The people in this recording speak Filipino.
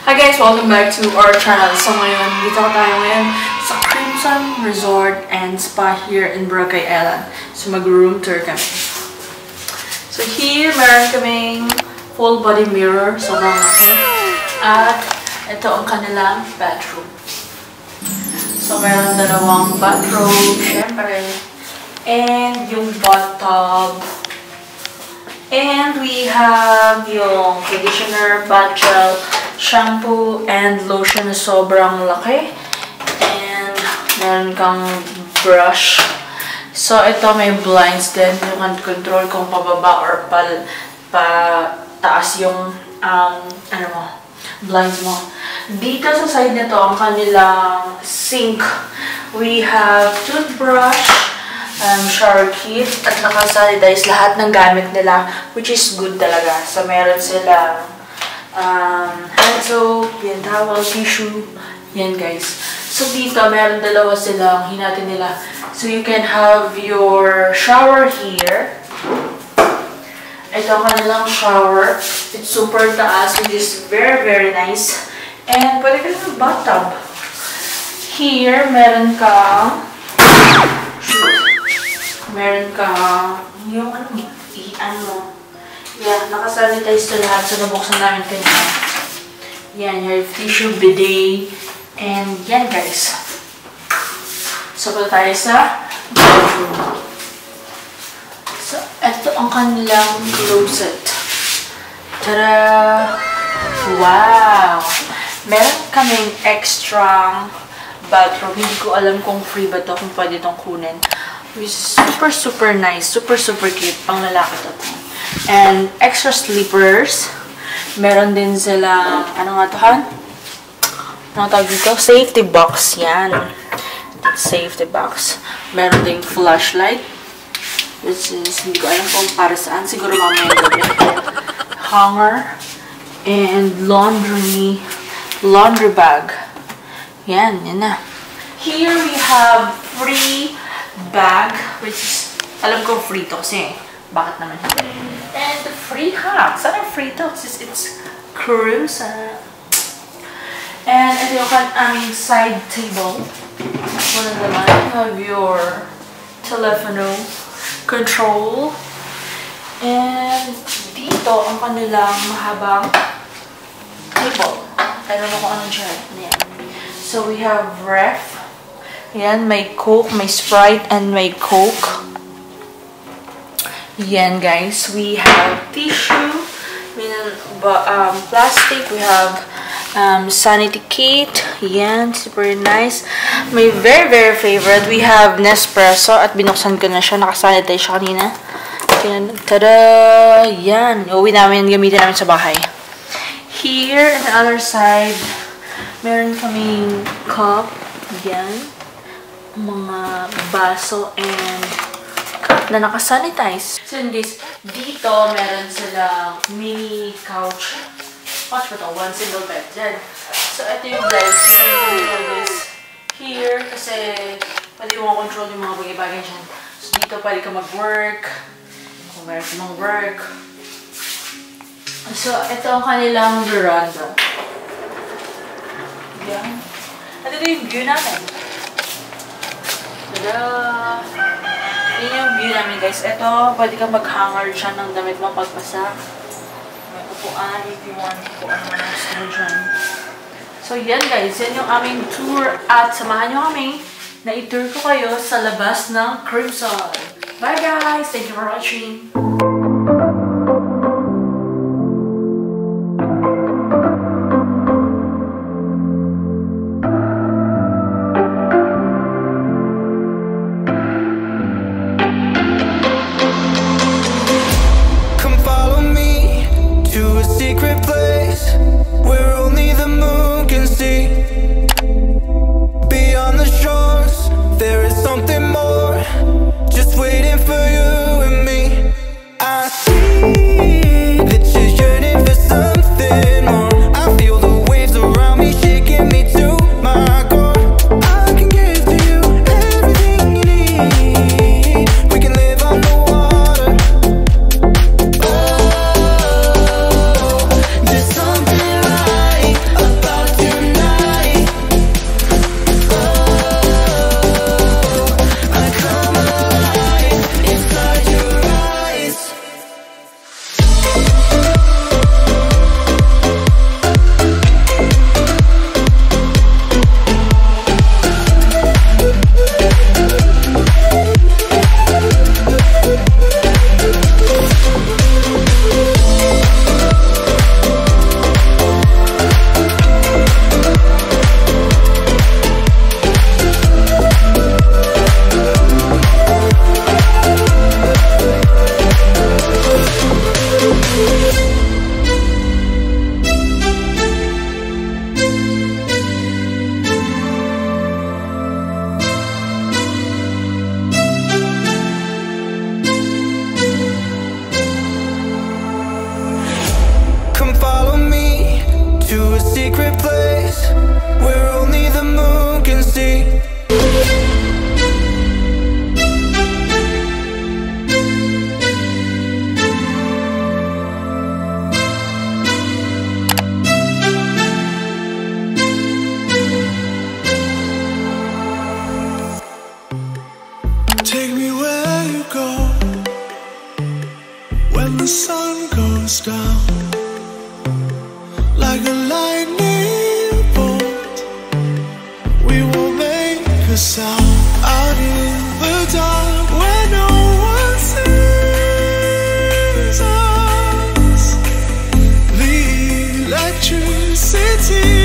Hi guys! Welcome back to our channel. So ngayon, dito tayo ngayon sa Crimson Resort and Spa here in Boracay Island. So mag-room tour kami. So here, meron kaming full body mirror. Sobrang laki. At ito ang kanilang bathroom. So meron dalawang bathroom, syempre. And yung bathtub. And we have yung conditioner, bath gel, shampoo, and lotion na sobrang laki. And meron kang brush. So ito may blinds din. You can control kung pababa or taas yung blinds mo. Dito sa side nito ang kanilang sink. We have toothbrush, shower kit, at nakasanitize lahat ng gamit nila, which is good talaga. So, meron silang hand soap, yan, towel, tissue, yan guys. So, dito, meron dalawa silang hinatin nila. So, you can have your shower here. Ito ang kanilang shower. It's super taas, which is very, very nice. And, pwede ka ng bathtub. Here, meron kang yung nakasanitize to lahat. So, nabuksan namin kanina. Yan, you have tissue, bidet, and yan guys. So, pala tayo sa bedroom. So, ito ang kanilang closet. Tada! Wow! Meron kaming extra bathroom. Hindi ko alam kung free ba to, kung pwede itong kunin. Super, super nice. Super, super cute. Pang lalaki to. And extra sleepers. Meron din silang, ano nga to, Han? Ano tawag dito? Safety box. Yan. Safety box. Meron din flashlight. Which is, hindi ko alam kung para saan. Siguro mamaya gabi. Hanger. And laundry bag. Yan. Yan na. Here we have free bag, which is, alam ko free to kasi, bakit naman hindi? And the free hacks. Sana free to kasi it's cruise. And ito yung aming side table. Wala naman. You have your telephone control. And dito, ang kanilang mahabang table. I don't know kung anong dyan. Ayan. So we have ref. Yan, may Coke, may Sprite, and may Coke. Yan, guys. We have tissue, plastic, we have sanity kit. Yan, super nice. My very, very favorite, we have Nespresso, at binuksan ko na siya. Nakasanitize siya kanina. Tada! Yan. Uwi namin, gamitin namin sa bahay. Here, on the other side, meron kaming cup. Yan. Mga baso and cup na nakasanitize. So yun guys, dito meron silang mini couch. Couch ba ito? One single bed. Yan. So ito yung guys. Here, kasi pwede mo control yung mga bagay-bagay dyan. So dito pwede ka mag-work. Kung meron ka mag-work. So ito ang kanilang veranda. Yan. At ito yung view namin. Tada! Yan yung view namin guys. Ito, pwede ka mag-hanger dyan ng damit mo pagpasa. May upuan if you want kung ano man ang gusto mo dyan. So yan guys, yan yung aming tour. At samahan nyo kami na i-tour ko kayo sa labas ng Crimson. Bye guys! Thank you for watching! Something more, just waiting for you and me. secret place where only the moon can see. Take me where you go when the sun goes down. Like a lightning bolt, we will make a sound out in the dark where no one sees us. The electricity